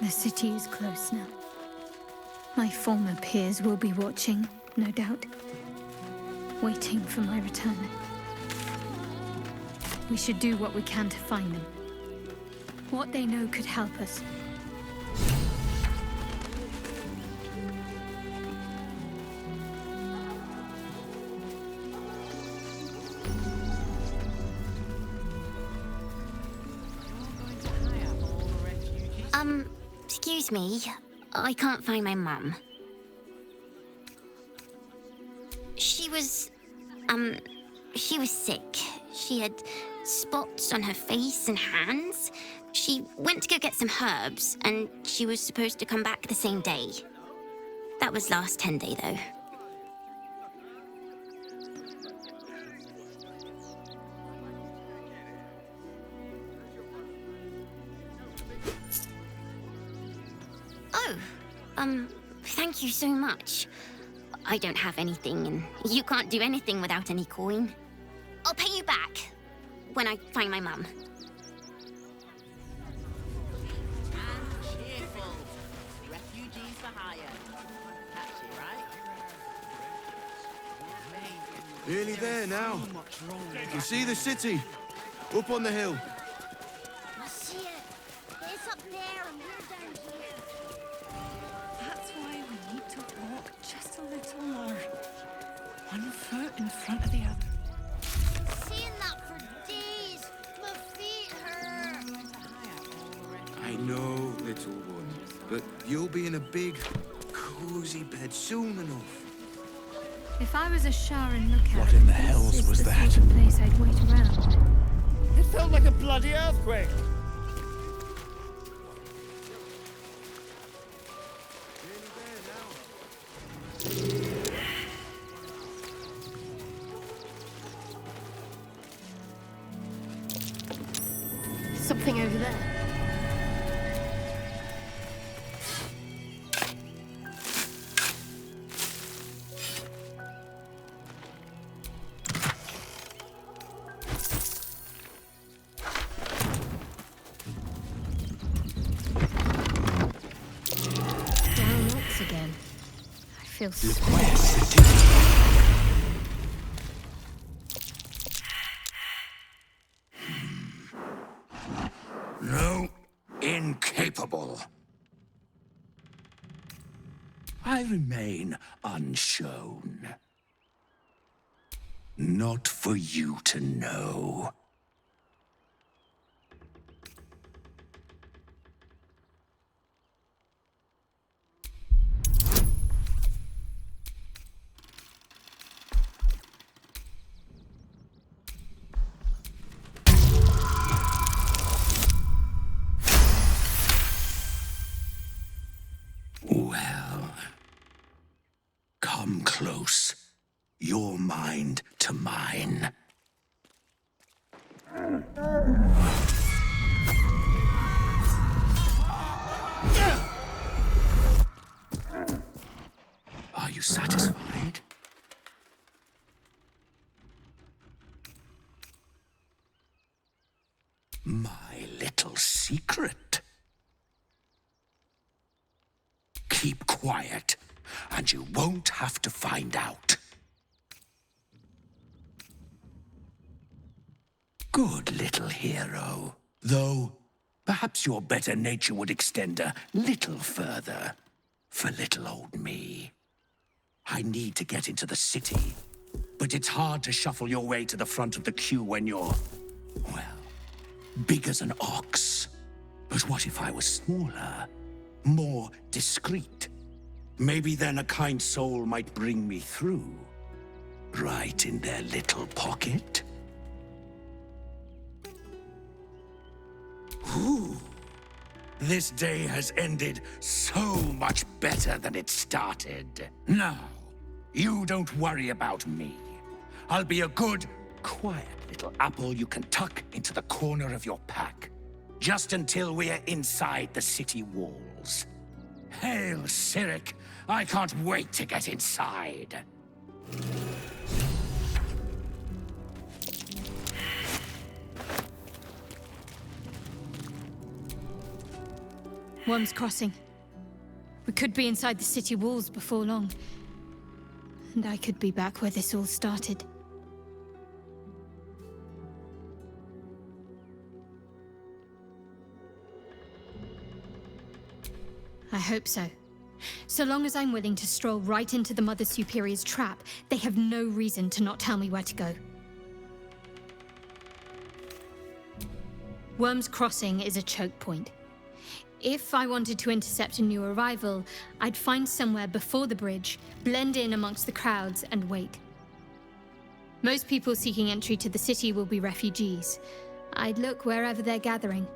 The city is close now. My former peers will be watching, no doubt. Waiting for my return. We should do what we can to find them. What they know could help us. Excuse me. I can't find my mum. She was sick. She had spots on her face and hands. She went to go get some herbs, and she was supposed to come back the same day. That was last 10-day, though. Thank you so much. I don't have anything, and you can't do anything without any coin. I'll pay you back when I find my mum. And cheerful. Refugees for hire. Catchy, right? Nearly there now. You see the city? Up on the hill. I see it. It's up there and we're down here. That's why we need to walk just a little more. One foot in front of the other. Seeing that for days. My feet hurt. I know, little one. But you'll be in a big, cozy bed soon enough. If I was a Sharan lookout, What in the this hells is was the that? sort of place I'd wait around. It felt like a bloody earthquake. Something over there. Down once again. I feel so. No, incapable. I remain unshown. Not for you to know. Well, come close. Your mind to mine. Are you satisfied? My little secret. Keep quiet, and you won't have to find out. Good little hero. Though, perhaps your better nature would extend a little further for little old me. I need to get into the city, but it's hard to shuffle your way to the front of the queue when you're, well, big as an ox. But what if I was smaller? More discreet? Maybe then a kind soul might bring me through. Right in their little pocket. Ooh. This day has ended so much better than it started. Now, you don't worry about me. I'll be a good, quiet little apple you can tuck into the corner of your pack. Just until we're inside the city walls. Hail, Cyric! I can't wait to get inside. Worm's Crossing. We could be inside the city walls before long. And I could be back where this all started. I hope so. So long as I'm willing to stroll right into the Mother Superior's trap, they have no reason to not tell me where to go. Worm's Crossing is a choke point. If I wanted to intercept a new arrival, I'd find somewhere before the bridge, blend in amongst the crowds, and wait. Most people seeking entry to the city will be refugees. I'd look wherever they're gathering.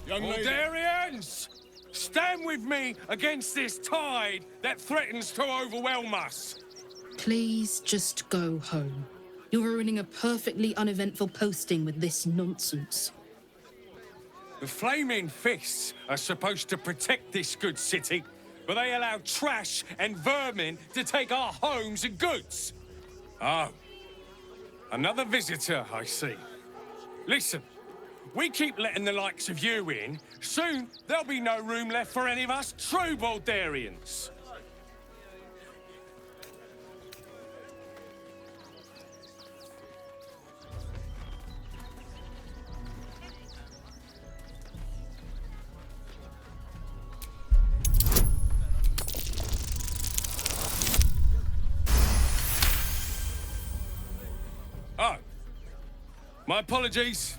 Baldurians! Stand with me against this tide that threatens to overwhelm us. Please just go home. You're ruining a perfectly uneventful posting with this nonsense. The Flaming Fists are supposed to protect this good city, but they allow trash and vermin to take our homes and goods. Oh, another visitor, I see. Listen. We keep letting the likes of you in, soon there'll be no room left for any of us true Baldurians. Oh, my apologies.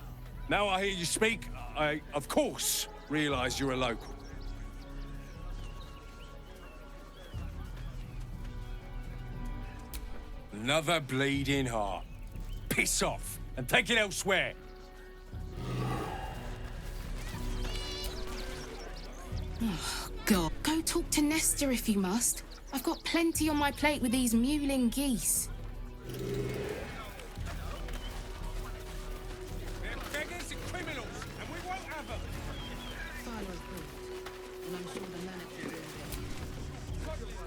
Now I hear you speak, I, of course, realise you're a local. Another bleeding heart. Piss off and take it elsewhere. Oh, God. Go talk to Nestor if you must. I've got plenty on my plate with these mewling geese.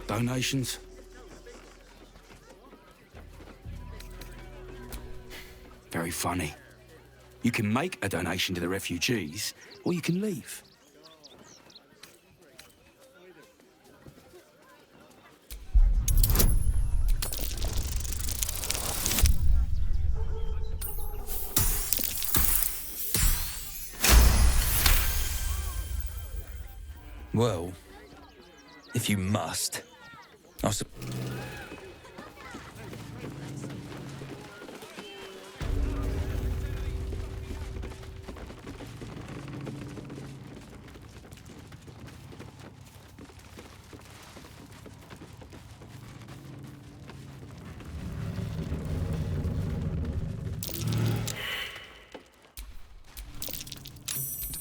Donations? Very funny. You can make a donation to the refugees, or you can leave. Well, if you must, I suppose.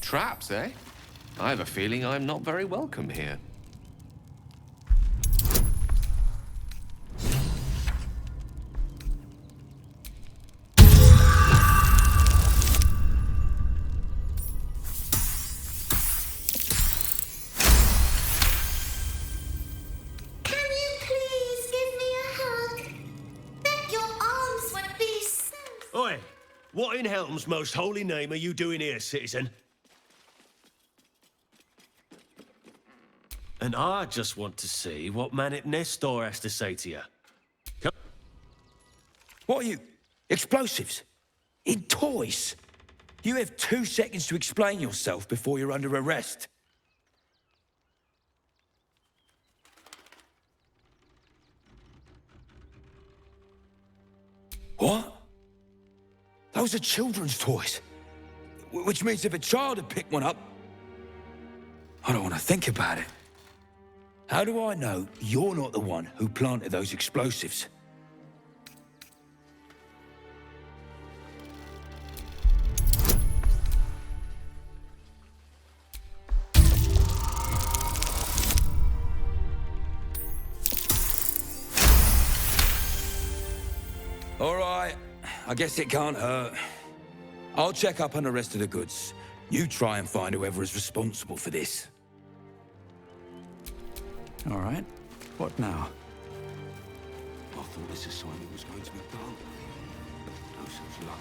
Traps, eh? I have a feeling I'm not very welcome here. Oi! What in Helm's most holy name are you doing here, citizen? And I just want to see what Manet Nestor has to say to you. What are you? Explosives? In toys? You have 2 seconds to explain yourself before you're under arrest. What? Those are children's toys. Which means if a child had picked one up... I don't want to think about it. How do I know you're not the one who planted those explosives? I guess it can't hurt. I'll check up on the rest of the goods. You try and find whoever is responsible for this. All right. What now? I thought this assignment was going to be done. No such luck.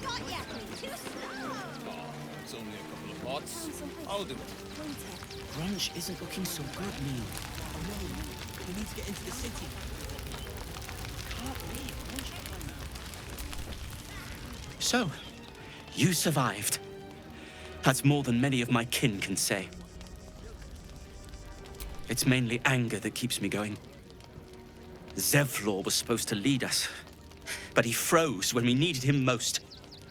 Got ya! Too slow! It's only a couple of pots. I'll do it. Brunch isn't looking so good, Neil. No, we need to get into the city. Can't believe lunchtime. So, you survived. That's more than many of my kin can say. It's mainly anger that keeps me going. Zevlor was supposed to lead us, but he froze when we needed him most.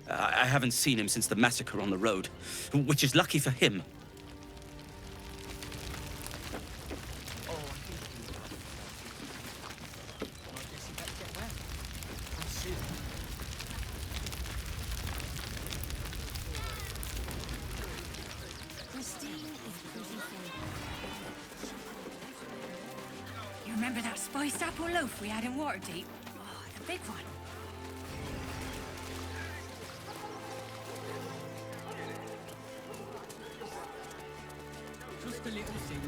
I haven't seen him since the massacre on the road, which is lucky for him. You remember that spiced apple loaf we had in Waterdeep? Oh, the big one. Just a little thing.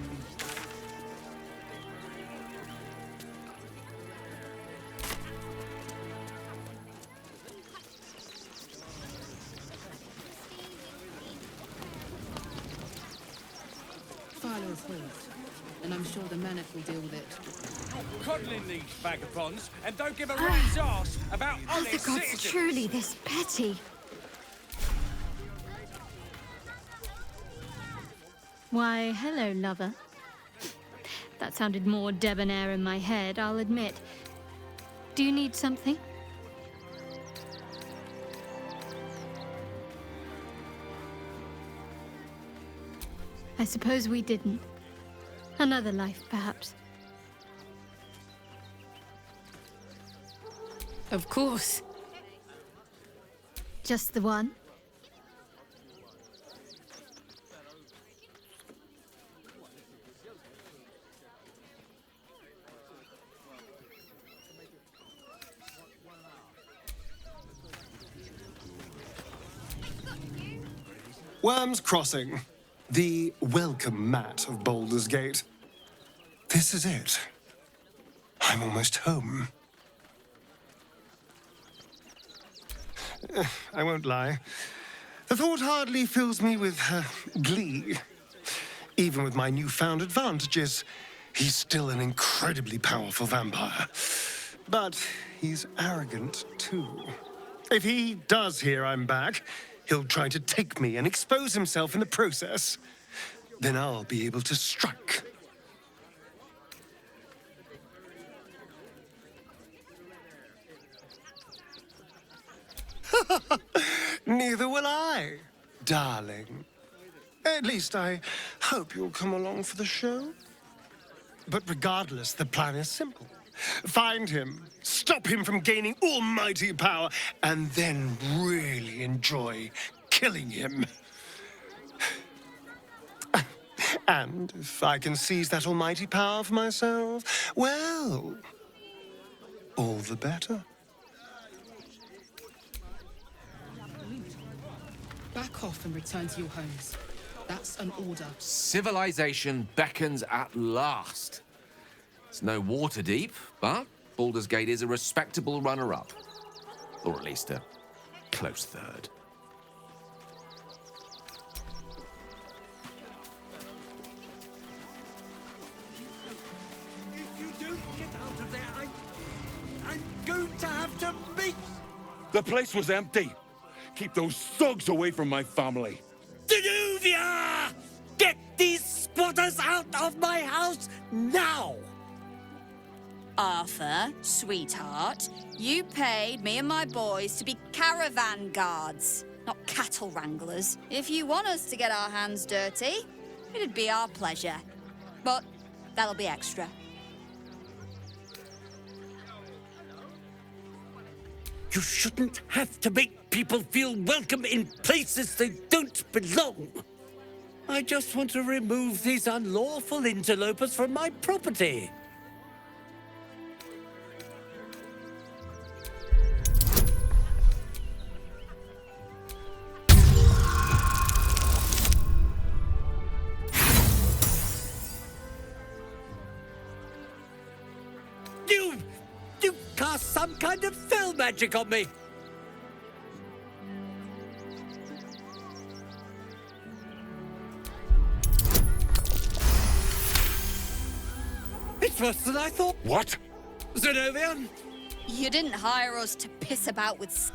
Filo approved, and I'm sure the Manic will deal with it. You're coddling these vagabonds, and don't give a rat's ass about Are the honest gods citizens. truly this petty? Why, hello, lover. That sounded more debonair in my head, I'll admit. Do you need something? I suppose we didn't. Another life, perhaps. Of course. Just the one? Worm's Crossing, the welcome mat of Baldur's Gate. This is it. I'm almost home. I won't lie. The thought hardly fills me with glee. Even with my newfound advantages, he's still an incredibly powerful vampire. But he's arrogant, too. If he does hear I'm back, he'll try to take me and expose himself in the process. Then I'll be able to strike. Neither will I, darling. At least I hope you'll come along for the show. But regardless, the plan is simple. Find him, stop him from gaining almighty power, and then really enjoy killing him. And if I can seize that almighty power for myself, well, all the better. Back off and return to your homes. That's an order. Civilization beckons at last. It's no Waterdeep, but Baldur's Gate is a respectable runner-up. Or at least a close third. If you don't get out of there, I'm going to have to meet... The place was empty. Keep those thugs away from my family. Danuvia! Get these squatters out of my house now! Arthur, sweetheart, you paid me and my boys to be caravan guards, not cattle wranglers. If you want us to get our hands dirty, it'd be our pleasure. But that'll be extra. You shouldn't have to make people feel welcome in places they don't belong. I just want to remove these unlawful interlopers from my property. You cast some kind of fell magic on me. It's worse than I thought. What? Zenobia? You didn't hire us to piss about with...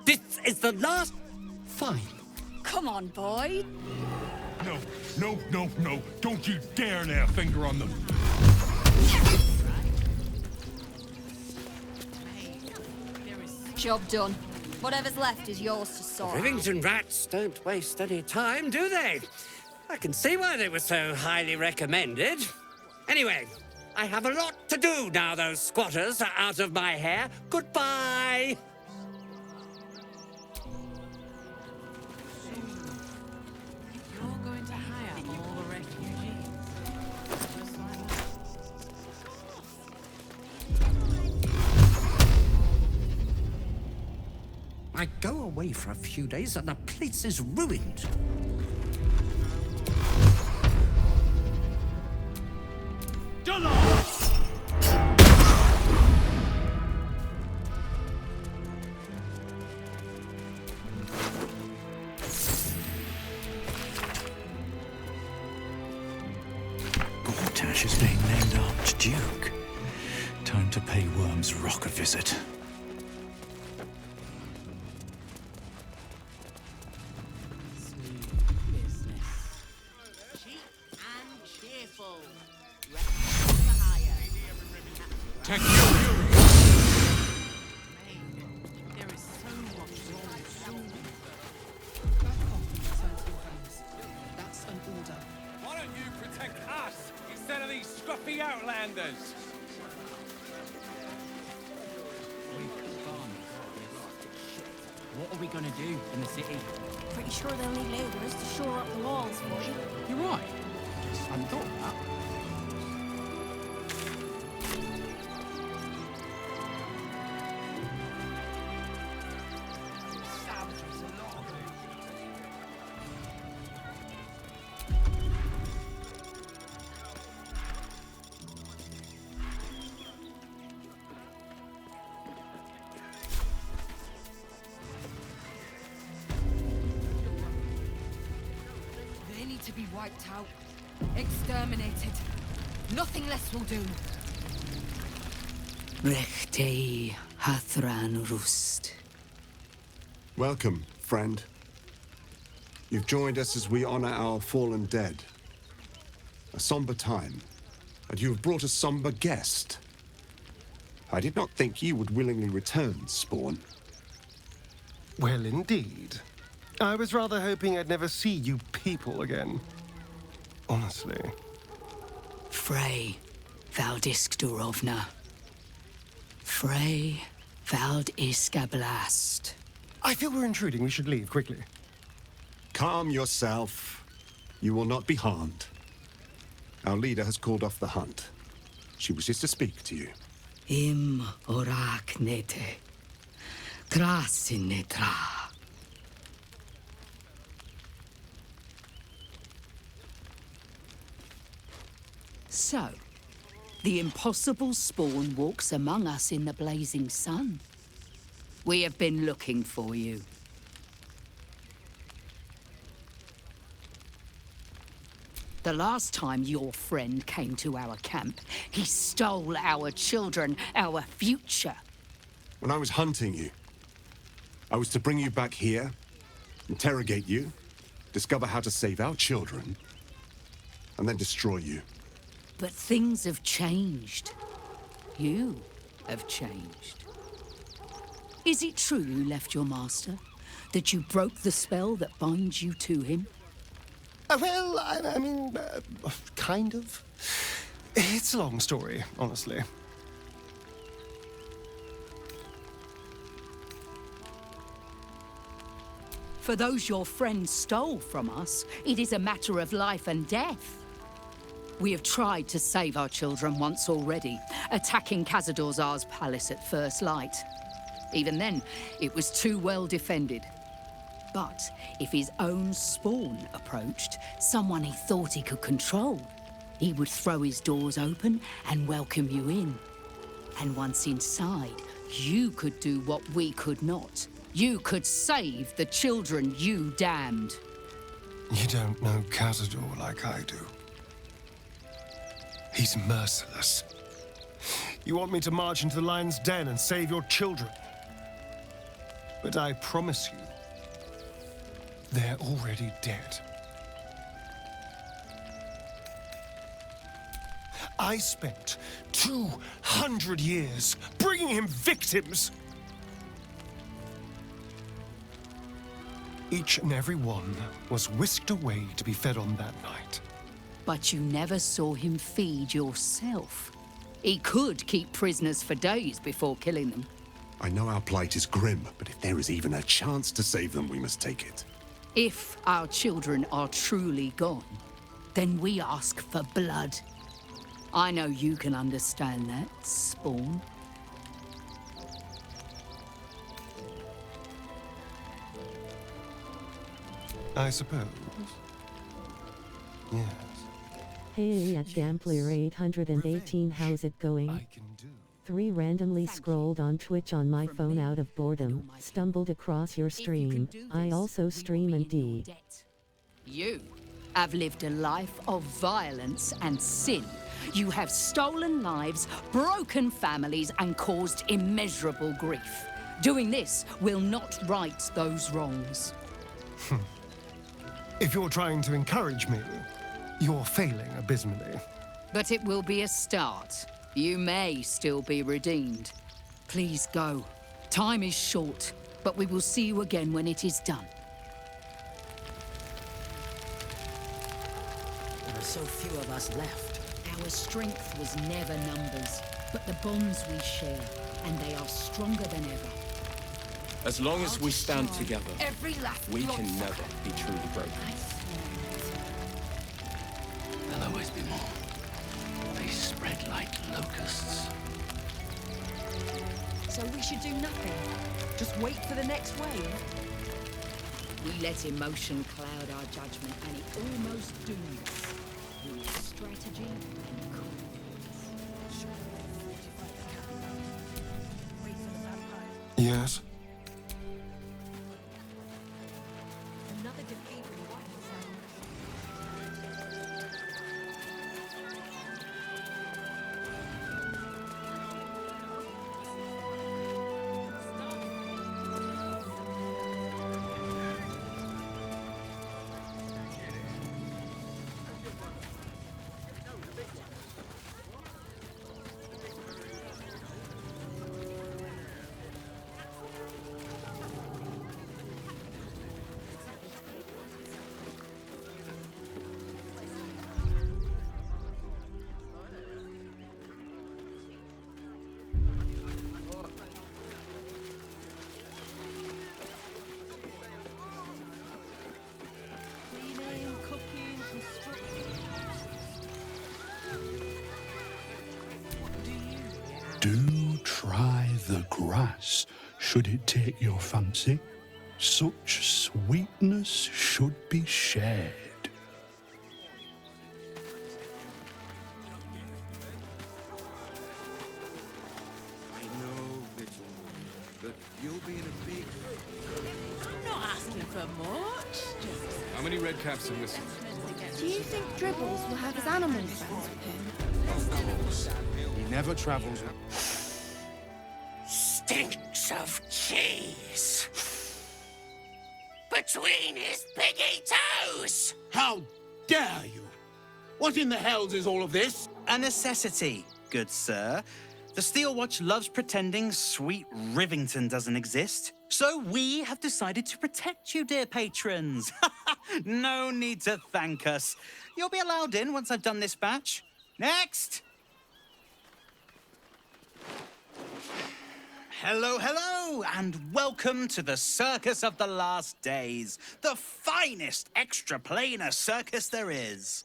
This is the last... Fine. Come on, boy. No. Don't you dare lay a finger on them. Job done. Whatever's left is yours to sort. Rivington rats don't waste any time, do they? I can see why they were so highly recommended. Anyway, I have a lot to do now those squatters are out of my hair. Goodbye! You're going to hire all the refugees. Just like that. I go away for a few days and the place is ruined. Gortash is being named Archduke. Time to pay Worm's Rock a visit. Why don't you protect us instead of these scruffy outlanders? What are we gonna do in the city? Pretty sure they'll need labourers to shore up the walls for you. You're right. Just hadn't thought of that. They need to be wiped out. Exterminated. Nothing less will do. Rechtei Hathran Rust. Welcome, friend. You've joined us as we honor our fallen dead. A somber time, and you have brought a somber guest. I did not think you would willingly return, Spawn. Well, indeed. I was rather hoping I'd never see you people again. Honestly. Frey Valdiskdurovna. Frey Valdiskablast. I feel we're intruding. We should leave quickly. Calm yourself. You will not be harmed. Our leader has called off the hunt. She wishes to speak to you. Im orak nete. Krasinetra. So, the impossible Spawn walks among us in the blazing sun. We have been looking for you. The last time your friend came to our camp, he stole our children, our future. When I was hunting you, I was to bring you back here, interrogate you, discover how to save our children, and then destroy you. But things have changed. You have changed. Is it true you left your master? That you broke the spell that binds you to him? Well, I mean, kind of. It's a long story, honestly. For those your friend stole from us, it is a matter of life and death. We have tried to save our children once already, attacking Khazad-dûr's palace at first light. Even then, it was too well defended. But if his own spawn approached, someone he thought he could control, he would throw his doors open and welcome you in. And once inside, you could do what we could not. You could save the children you damned. You don't know Khazad-dûr like I do. He's merciless. You want me to march into the lion's den and save your children? But I promise you, they're already dead. I spent 200 years bringing him victims. Each and every one was whisked away to be fed on that night. But you never saw him feed yourself. He could keep prisoners for days before killing them. I know our plight is grim, but if there is even a chance to save them, we must take it. If our children are truly gone, then we ask for blood. I know you can understand that, Spawn. I suppose. Yes. Hey, at Dampler 818, how's it going? 3 randomly scrolled on Twitch on my phone out of boredom, stumbled across your stream. I also stream and D. You have lived a life of violence and sin. You have stolen lives, broken families, and caused immeasurable grief. Doing this will not right those wrongs. If you're trying to encourage me, you're failing abysmally. But it will be a start. You may still be redeemed. Please go. Time is short, but we will see you again when it is done. There are so few of us left. Our strength was never numbers, but the bonds we share, and they are stronger than ever. As long as we stand together, Every last we blood can sucker. never be truly broken. There'll always be more. They spread like locusts. So we should do nothing. Just wait for the next wave. We let emotion cloud our judgment, and it almost doomed us. We use strategy and confidence. Yes? Another defeat will wipe us out. Cleaning, cooking, construction. Do try the grass, should it take your fancy. Such sweetness should be shared. I know, little one, but you'll be in a big... I'm not asking for much. Just How many red caps are missing? Do you think Dribbles will have his animal friends with him? He never travels. Stinks of cheese between his piggy toes. How dare you? What in the hells is all of this? A necessity, good sir. The Steel Watch loves pretending sweet Rivington doesn't exist. So we have decided to protect you, dear patrons. No need to thank us. You'll be allowed in once I've done this batch. Next! Hello, hello, and welcome to the Circus of the Last Days, the finest extra-planar circus there is.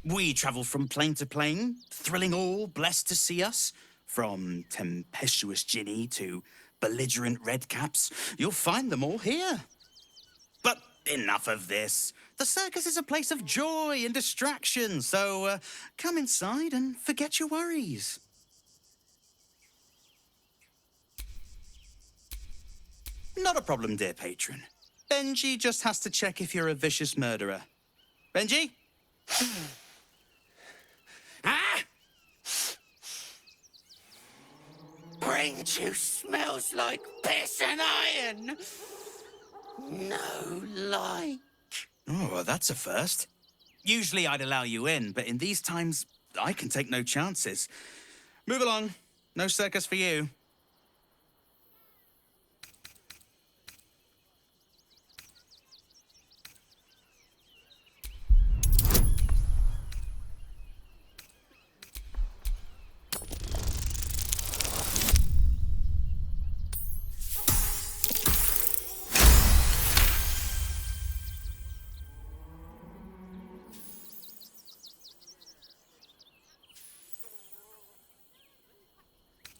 We travel from plane to plane, thrilling all blessed to see us. From tempestuous Ginny to belligerent redcaps, you'll find them all here. But enough of this. The circus is a place of joy and distraction, so come inside and forget your worries. Not a problem, dear patron. Benji just has to check if you're a vicious murderer. Benji? Ah! Brain juice smells like piss and iron. No like. Oh, well, that's a first. Usually I'd allow you in, but in these times, I can take no chances. Move along. No circus for you.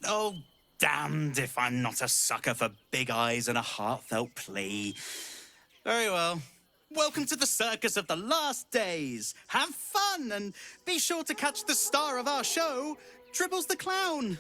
Oh, damned if I'm not a sucker for big eyes and a heartfelt plea. Very well. Welcome to the Circus of the Last Days. Have fun and be sure to catch the star of our show, Dribbles the Clown.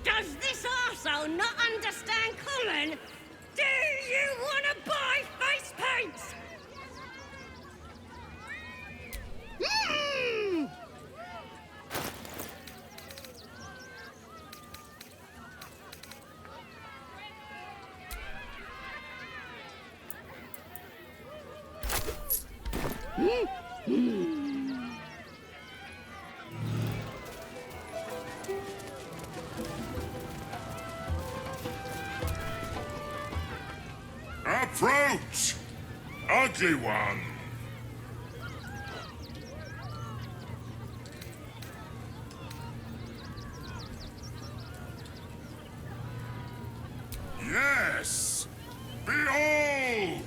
Does this arsehole not understand common? Do you want to buy face paints? Approach, ugly one. Yes, behold,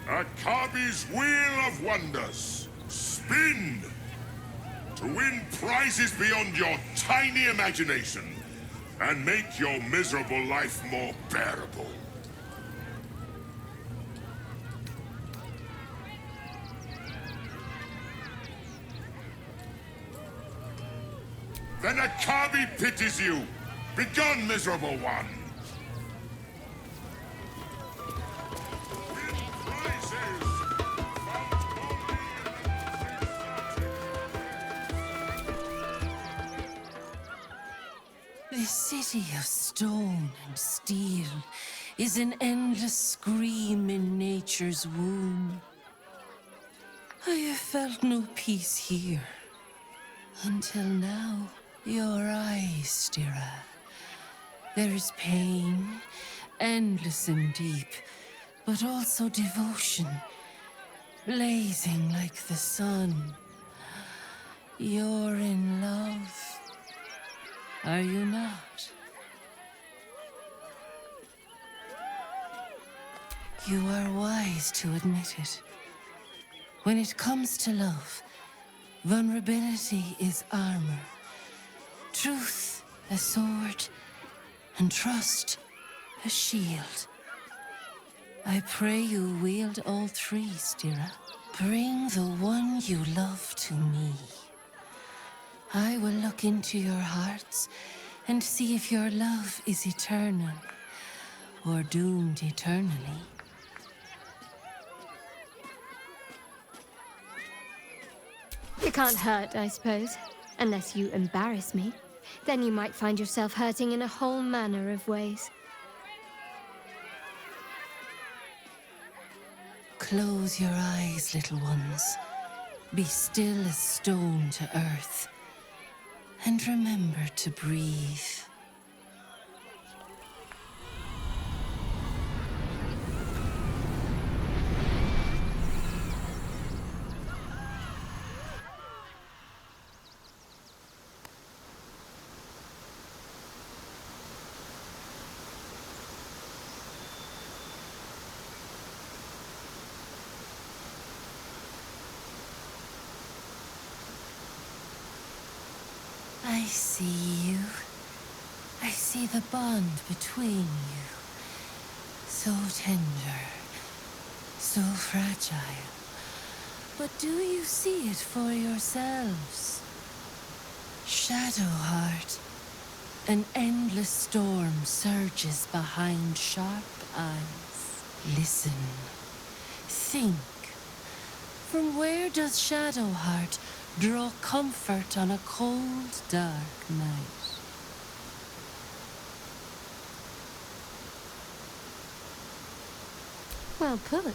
Akabi's Wheel of Wonders. Spin to win prizes beyond your tiny imagination and make your miserable life more bearable. Then Akabi pities you. Begone, miserable one. This city of stone and steel is an endless scream in nature's womb. I have felt no peace here. Until now, your eyes, Stira. There is pain, endless and deep, but also devotion, blazing like the sun. You're in love, are you not? You are wise to admit it. When it comes to love, vulnerability is armor, truth a sword, and trust a shield. I pray you wield all three, Stira. Bring the one you love to me. I will look into your hearts and see if your love is eternal or doomed eternally. It can't hurt, I suppose, unless you embarrass me. Then you might find yourself hurting in a whole manner of ways. Close your eyes, little ones. Be still as stone to earth. And remember to breathe. I see you. I see the bond between you. So tender, so fragile. But do you see it for yourselves? Shadowheart, an endless storm surges behind sharp eyes. Listen, think. From where does Shadowheart draw comfort on a cold, dark night? Well put.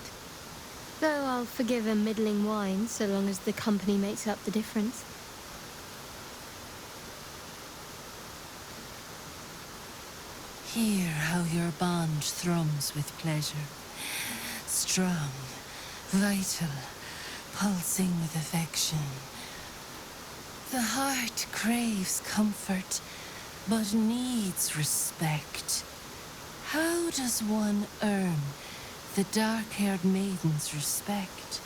Though I'll forgive a middling wine so long as the company makes up the difference. Hear how your bond thrums with pleasure. Strong, vital, pulsing with affection. The heart craves comfort, but needs respect. How does one earn the dark-haired maiden's respect?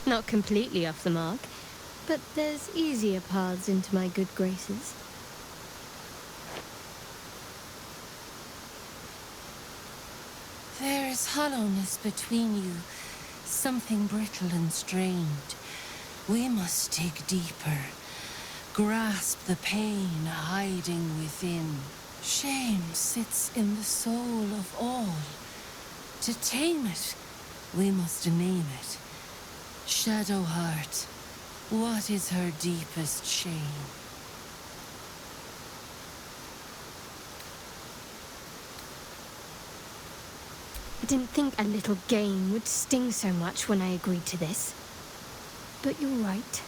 Not completely off the mark, but there's easier paths into my good graces. There is hollowness between you, something brittle and strained. We must dig deeper, grasp the pain hiding within. Shame sits in the soul of all. To tame it, we must name it. Shadowheart, what is her deepest shame? I didn't think a little game would sting so much when I agreed to this. But you're right.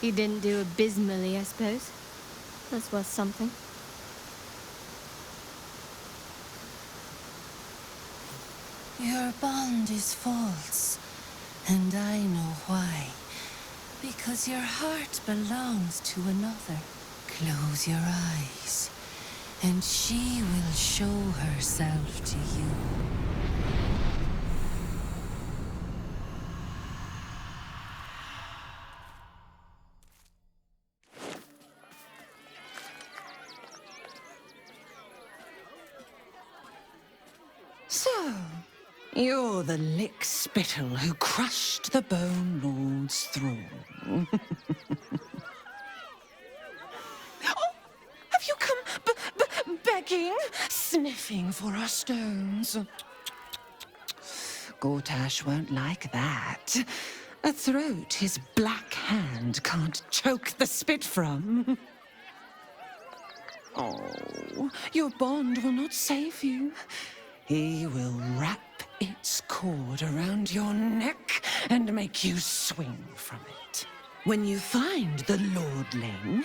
You didn't do abysmally, I suppose. That's worth something. Your bond is false, and I know why. Because your heart belongs to another. Close your eyes, and she will show herself to you. So, you're the lick-spittle who crushed the Bone Lord's throne. Oh, have you come begging, sniffing for our stones? Gortash won't like that. A throat his black hand can't choke the spit from. Oh, your bond will not save you. He will wrap its cord around your neck and make you swing from it. When you find the lordling,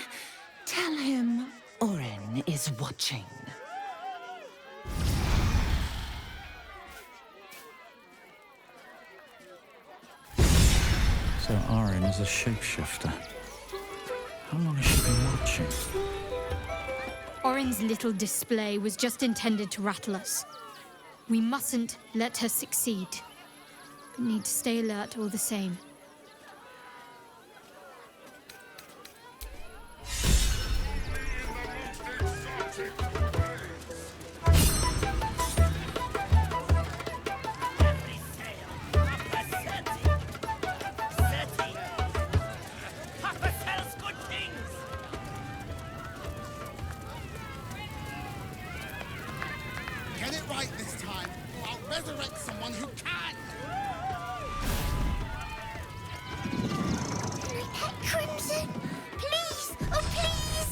tell him Orin is watching. So Orin is a shapeshifter. How long has she been watching? Orin's little display was just intended to rattle us. We mustn't let her succeed. We need to stay alert all the same. resurrect someone who can! Crimson! Please! Oh, please!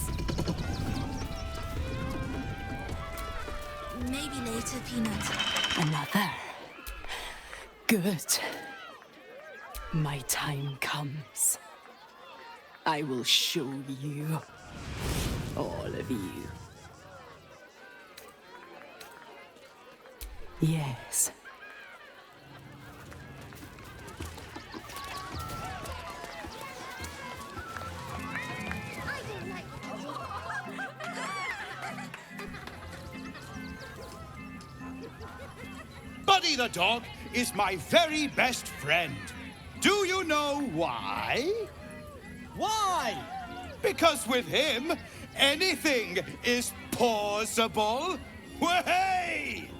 Maybe later, Peanut. Another. Good. My time comes. I will show you. All of you. Yes. Buddy the dog is my very best friend. Do you know why? Why? Because with him, anything is possible. Way!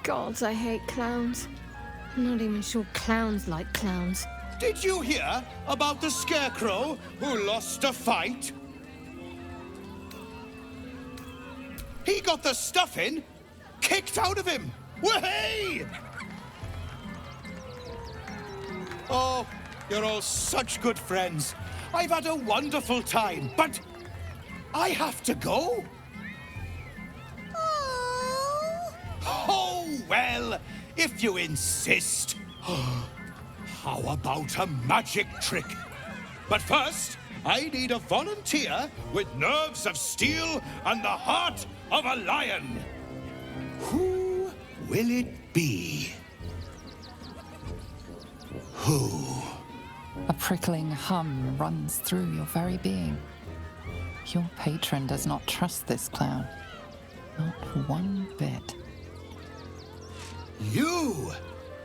God, I hate clowns. I'm not even sure clowns like clowns. Did you hear about the scarecrow who lost a fight? He got the stuffing kicked out of him. Way! Oh, you're all such good friends. I've had a wonderful time, but I have to go. Oh, well, if you insist. How about a magic trick? But first, I need a volunteer with nerves of steel and the heart of a lion. Who will it be? Who? A prickling hum runs through your very being. Your patron does not trust this clown. Not one bit. You,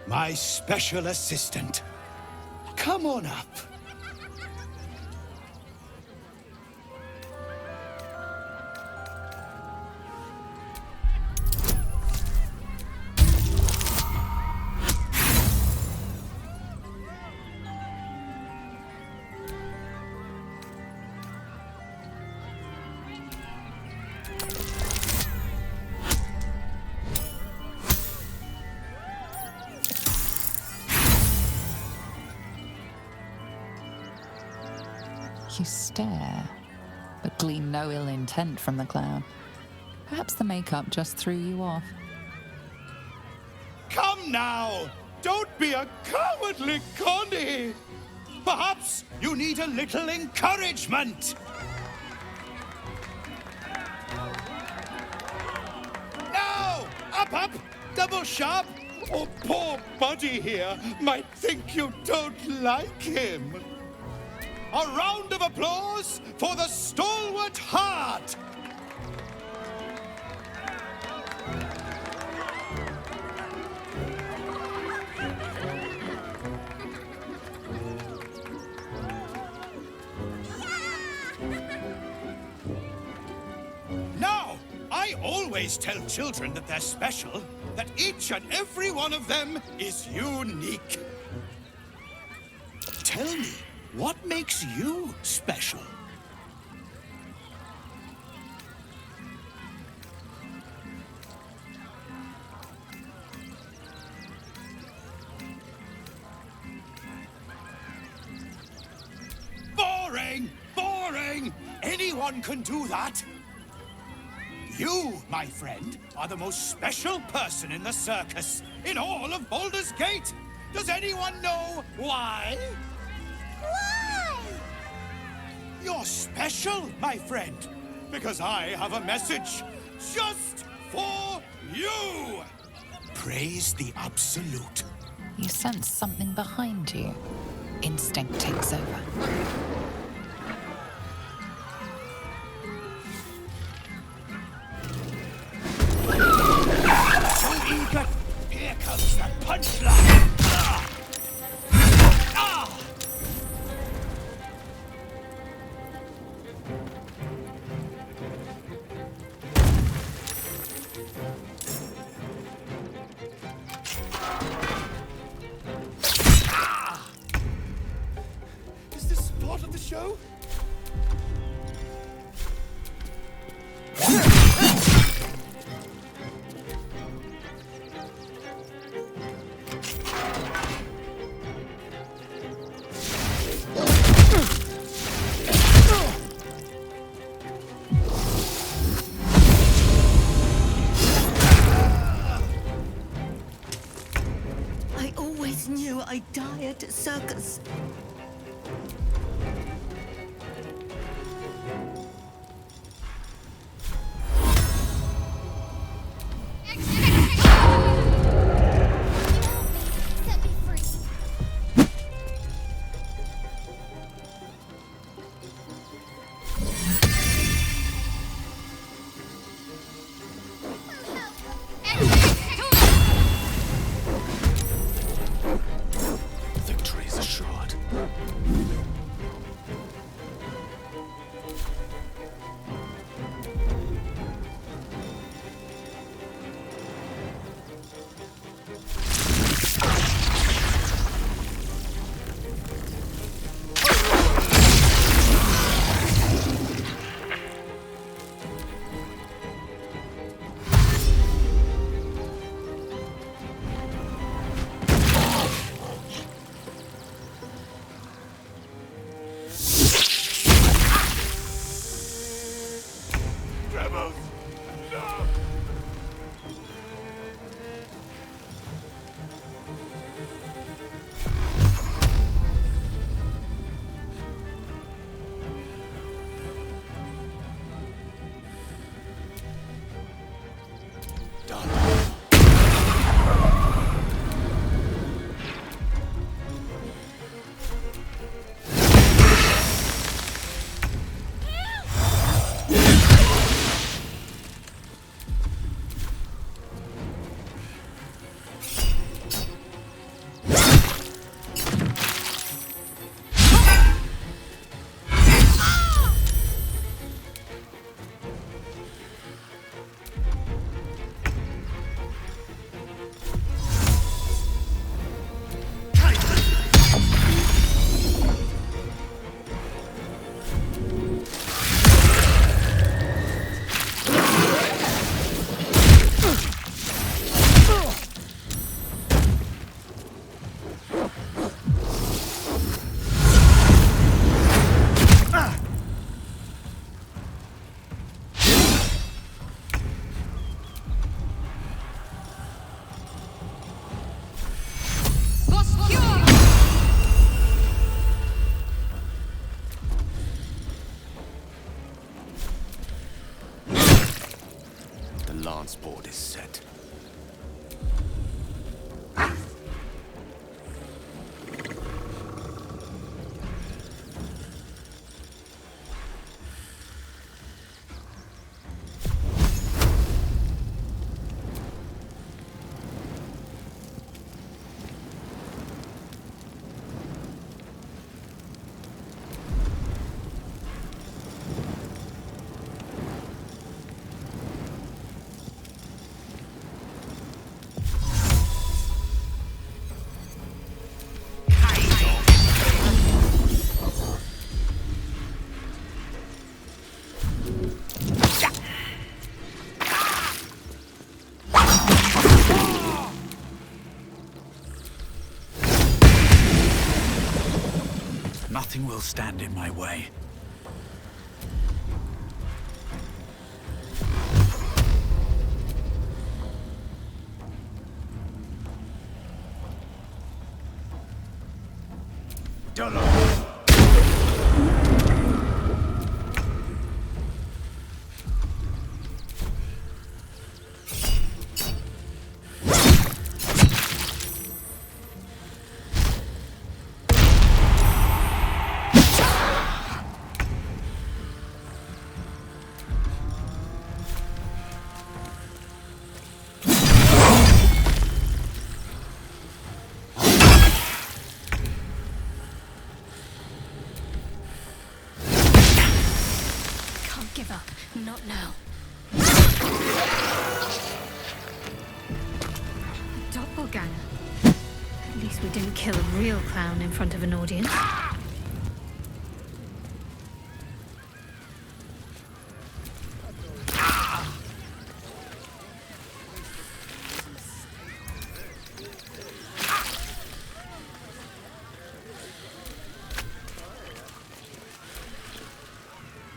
my special assistant. Come on up. You stare, but glean no ill intent from the clown. Perhaps the makeup just threw you off. Come now! Don't be a cowardly Connie! Perhaps you need a little encouragement! Now! Up! Double sharp! Or poor Buddy here might think you don't like him. A round of applause for the stalwart heart! Now, I always tell children that they're special, that each and every one of them is unique. Tell me, what makes you special? Boring! Boring! Anyone can do that. You, my friend, are the most special person in the circus, in all of Baldur's Gate. Does anyone know why? Why? You're special, my friend, because I have a message just for you. Praise the Absolute. You sense something behind you. Instinct takes over. So eager. Here comes the punchline. Is this part of the but I die at a circus. Set me free. Victory is assured. The lance board is set. Nothing will stand in my way. Give up. Not now. Doppelganger. At least we didn't kill a real clown in front of an audience.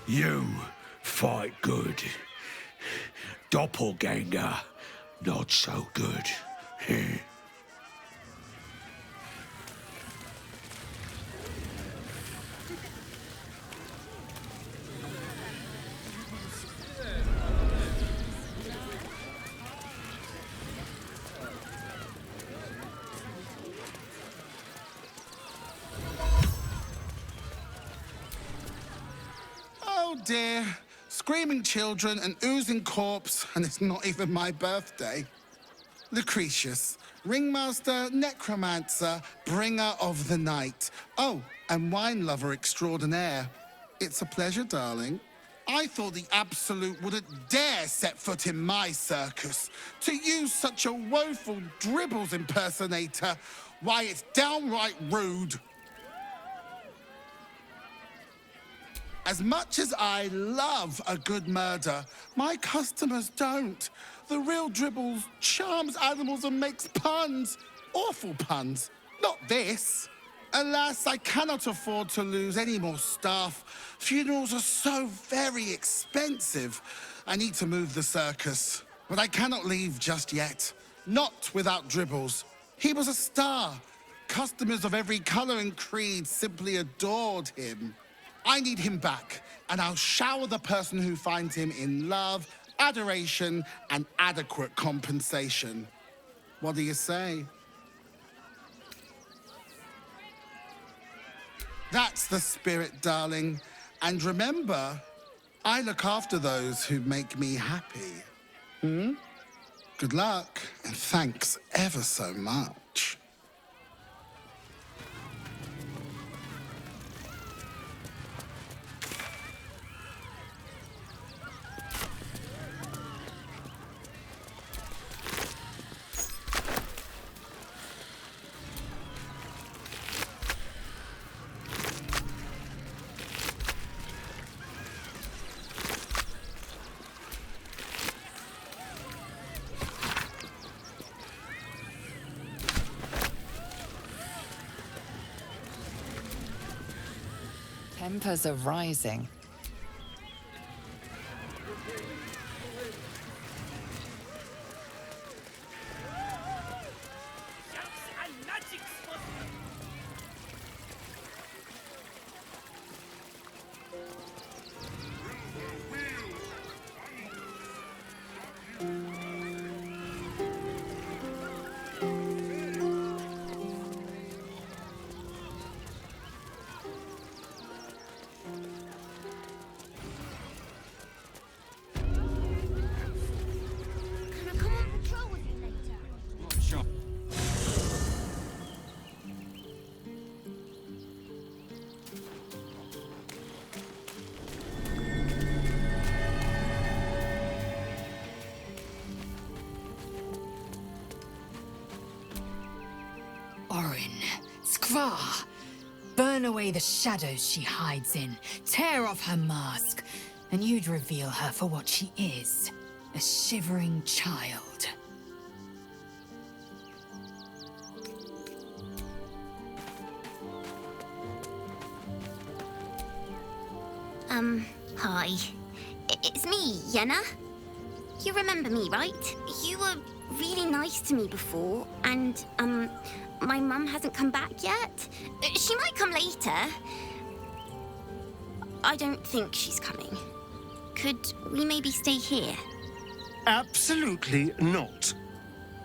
You fight good. Doppelganger, not so good. dear. Screaming children, an oozing corpse, and it's not even my birthday. Lucretius, ringmaster, necromancer, bringer of the night. Oh, and wine lover extraordinaire. It's a pleasure, darling. I thought the Absolute wouldn't dare set foot in my circus. To use such a woeful dribbles impersonator, why, it's downright rude. As much as I love a good murder, my customers don't. The real Dribbles charms animals and makes puns. Awful puns. Not this. Alas, I cannot afford to lose any more staff. Funerals are so very expensive. I need to move the circus. But I cannot leave just yet. Not without Dribbles. He was a star. Customers of every color and creed simply adored him. I need him back, and I'll shower the person who finds him in love, adoration, and adequate compensation. What do you say? That's the spirit, darling. And remember, I look after those who make me happy. Good luck, and thanks ever so much. Tempers are rising. Burn away the shadows she hides in, tear off her mask, and you'd reveal her for what she is, a shivering child. Hi. It's me, Yenna. You remember me, right? You were really nice to me before, and, my mum hasn't come back yet. She might come later. I don't think she's coming. Could we maybe stay here? Absolutely not.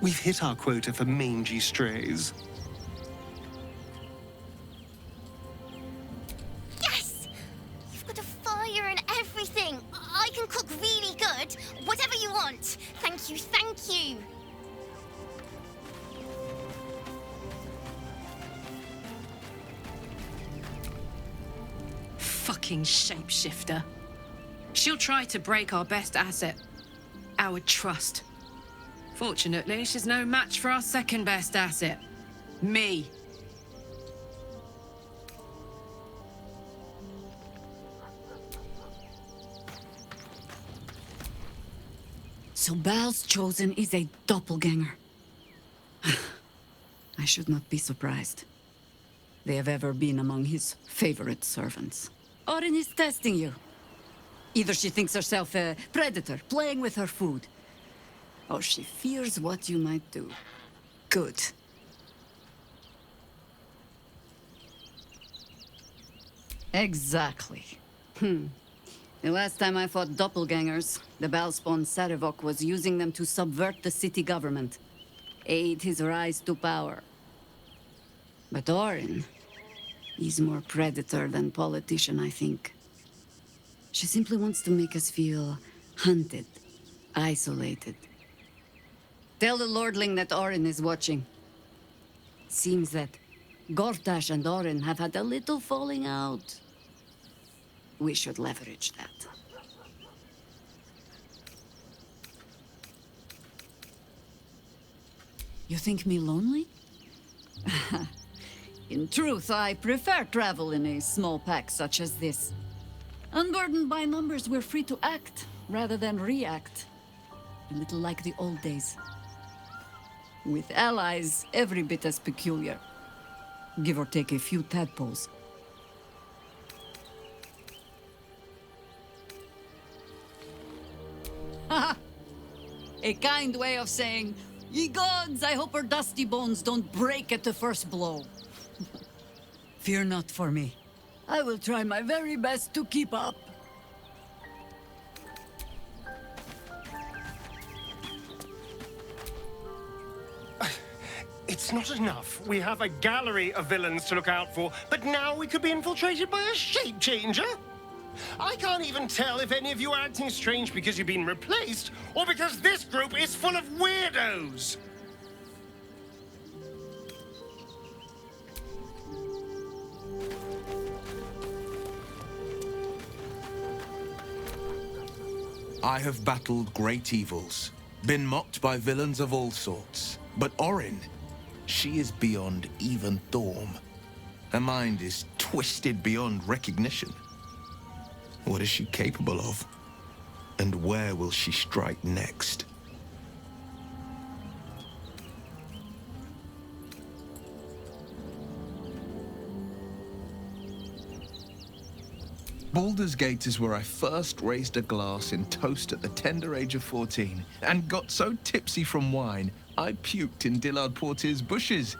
We've hit our quota for mangy strays. Yes! You've got a fire and everything. I can cook really good. Whatever you want. Thank you, thank you. Fucking shapeshifter. She'll try to break our best asset, our trust. Fortunately, she's no match for our second best asset, me. So Bal's chosen is a doppelganger. I should not be surprised. They have ever been among his favorite servants. Orin is testing you. Either she thinks herself a predator, playing with her food, or she fears what you might do. Good. Exactly. The last time I fought doppelgangers, the Balspawn Sarevok was using them to subvert the city government, aid his rise to power. But Orin, he's more predator than politician, I think. She simply wants to make us feel hunted, isolated. Tell the Lordling that Orin is watching. Seems that Gortash and Orin have had a little falling out. We should leverage that. You think me lonely? In truth, I prefer travel in a small pack such as this. Unburdened by numbers, we're free to act rather than react. A little like the old days. With allies every bit as peculiar. Give or take a few tadpoles. Haha! A kind way of saying, "Ye gods, I hope her dusty bones don't break at the first blow." Fear not for me. I will try my very best to keep up. It's not enough. We have a gallery of villains to look out for, but now we could be infiltrated by a shape changer? I can't even tell if any of you are acting strange because you've been replaced, or because this group is full of weirdos. I have battled great evils, been mocked by villains of all sorts. But Orin, she is beyond even Thorm. Her mind is twisted beyond recognition. What is she capable of? And where will she strike next? Baldur's Gate is where I first raised a glass in toast at the tender age of 14 and got so tipsy from wine, I puked in Dillard Portier's bushes.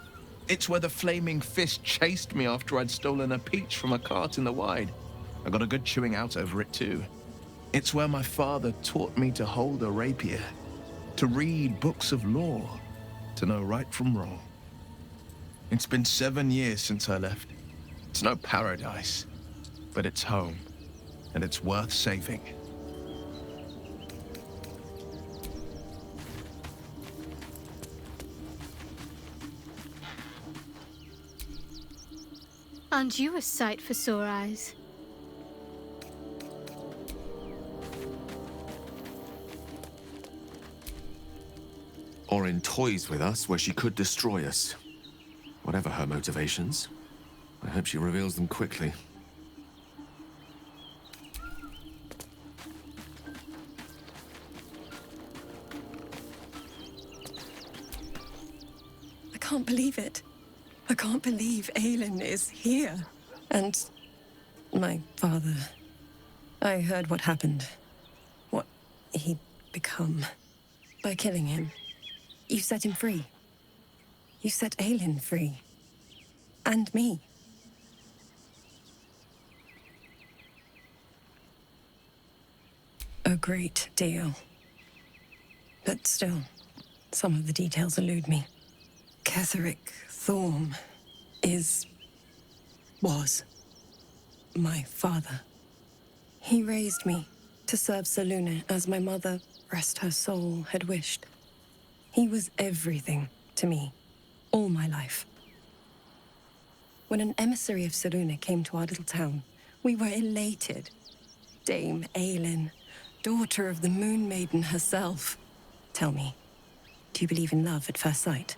It's where the flaming fist chased me after I'd stolen a peach from a cart in the Wide. I got a good chewing out over it too. It's where my father taught me to hold a rapier, to read books of law, to know right from wrong. It's been 7 years since I left. It's no paradise, but it's home, and it's worth saving. Aren't you a sight for sore eyes? Orin toys with us where she could destroy us. Whatever her motivations, I hope she reveals them quickly. I can't believe it. I can't believe Aelin is here. And my father. I heard what happened. What he'd become. By killing him. You set him free. You set Aelin free. And me. A great deal. But still, some of the details elude me. Ketheric Thorm was my father. He raised me to serve Selûne as my mother, rest her soul, had wished. He was everything to me, all my life. When an emissary of Selûne came to our little town, we were elated. Dame Aelin, daughter of the Moon Maiden herself. Tell me, do you believe in love at first sight?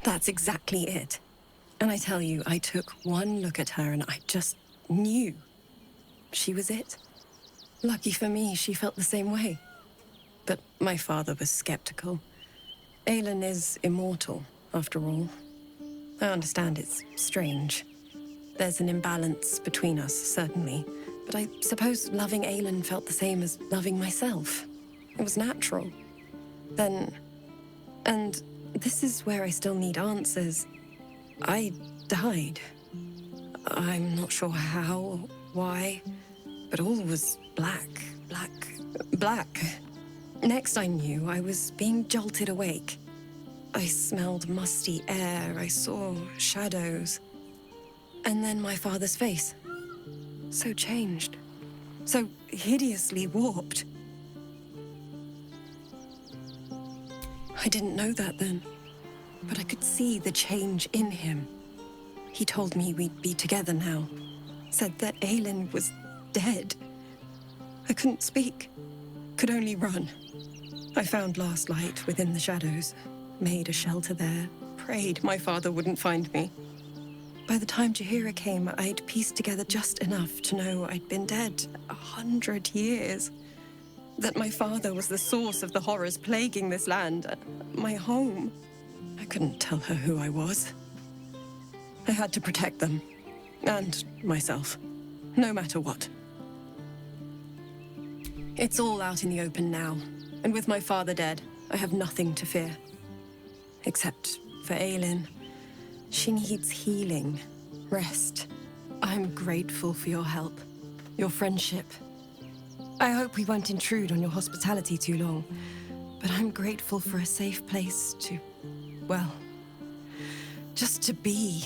That's exactly it. And I tell you, I took one look at her and I just knew she was it. Lucky for me, she felt the same way. But my father was skeptical. Aelin is immortal, after all. I understand it's strange. There's an imbalance between us, certainly. But I suppose loving Aelin felt the same as loving myself. It was natural. Then... and this is where I still need answers. I died. I'm not sure how, why, but all was black. Next I knew, I was being jolted awake. I smelled musty air, I saw shadows. And then my father's face. So changed. So hideously warped. I didn't know that then, but I could see the change in him. He told me we'd be together now. Said that Aelin was dead. I couldn't speak. Could only run. I found last light within the shadows. Made a shelter there. Prayed my father wouldn't find me. By the time Jaheira came, I'd pieced together just enough to know I'd been dead 100 years. That my father was the source of the horrors plaguing this land. My home. I couldn't tell her who I was. I had to protect them. And myself. No matter what. It's all out in the open now. And with my father dead, I have nothing to fear. Except for Aelin. She needs healing. Rest. I'm grateful for your help. Your friendship. I hope we won't intrude on your hospitality too long. But I'm grateful for a safe place to... well... just to be.